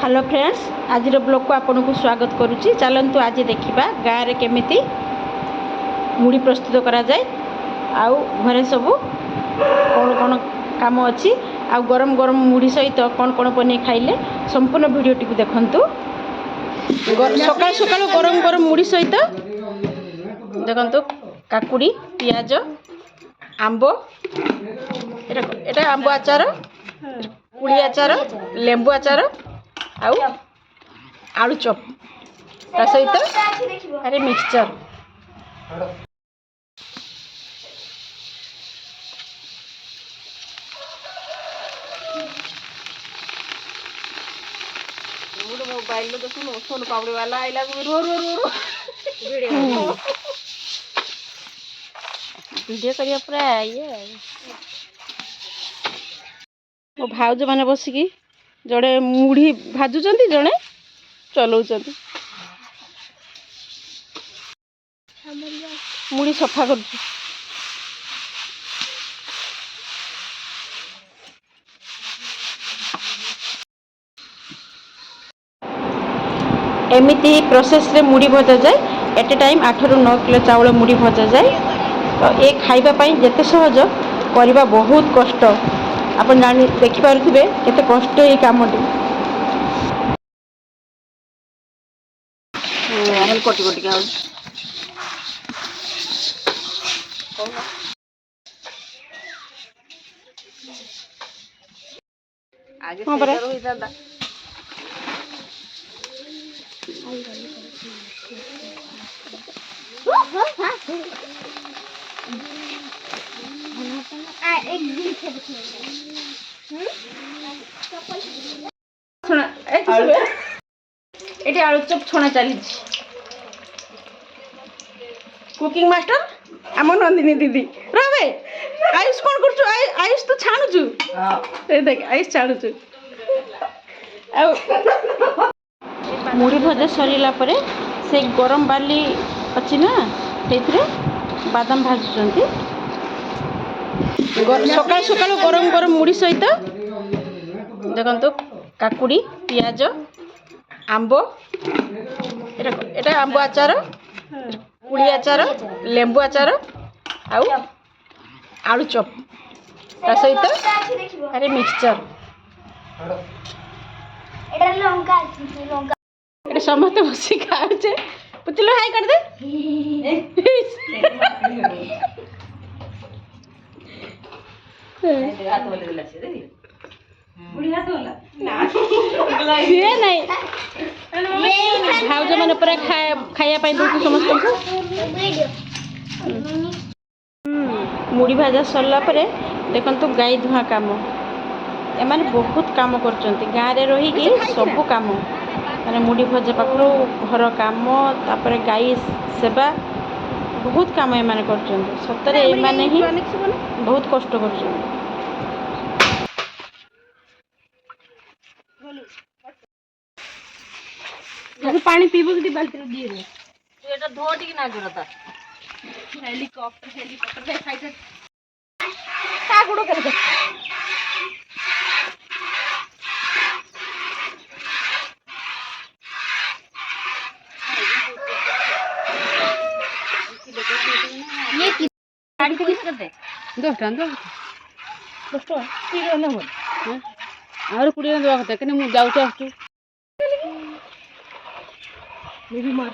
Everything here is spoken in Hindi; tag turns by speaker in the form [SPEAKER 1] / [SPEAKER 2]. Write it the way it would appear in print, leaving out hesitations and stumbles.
[SPEAKER 1] हेलो फ्रेंड्स, आज ब्लॉग को आपन को स्वागत करुच्ची। चलतु आज देखा गाँव में केमिति मुड़ी प्रस्तुत करा जाए आउ घरे सब कौन कौन काम अच्छी आ गरम गरम मुड़ी सहित कौन कौन बन खाइले संपूर्ण भिडियोटी को देखंतु। सकाल सकाल गरम गरम मुड़ी सहित देखंतु काकुड़ी पियाज आंब एटा आंब आचार कुड़ी आचार लेंबू आचार आउ आलू चॉप ता सहित अरे मिक्सचर मोबाइल देखो सोन पापड़ी वाला आइला रो रो रो रो वीडियो करिया पूरा ये मो भाउज मैंने बसिकी जड़े मुढ़ी भाजुचंती जड़े चलाउचंती मुढ़ी सफा कर एमिति प्रोसेस रे मुढ़ी भजा जाए। एट ए टाइम 8 ରୁ 9 किलो चावल मुढ़ी भजा जाए। तो ये खाइबा पाई जेते सहज करबा बहुत कष्ट अपन जानी देखि पारुथिबे केते कष्ट ये कामटी। हेल कोटी कोटी का आगे से करो ही दादा ये आलू चप छणा चली कुकिंग मास्टर आम नंदिनी दीदी रे आयुष कौन कर आयुष तो छाणुचु देख आयुष छाणुचु मुढ़ी भजा सरला परे से गरम बाली अच्छी ना से बादाम भाजुचंती सकाल सकाल गरम गरम मुढ़ी सहित देखंतु काकुड़ी पियाज आंब एटा आंब आचार कुड़ी आचार लेंबू आचार आउ आलू चॉप ता सहित अरे मिक्सचर एटा समस्त बसी खाचे पुतलो हाय कर दे ये नहीं भाउज मैंने पूरा खाया दौर समस्त मुड़ी भाजा सरला परे देखंतु गाई धुआ काम एमाने बहुत काम करचंती गाँव रे रही सब काम माने मुड़ी भजा पाखरो घर काम तापर गाई सेवा बहुत काम एमाने करचंती। सतरे एमाने ही बहुत कष्ट करचंती। पानी पीबो कि बाल्टी रे दिए रे तू एटा धो टिक ना करता हेलीकॉप्टर दे खाइते का गुडो करे ये की गाड़ी को किस करते 10 टका पीरो न हो हां और 20 न देवा कते कने मु जाउ आछू मेरी मार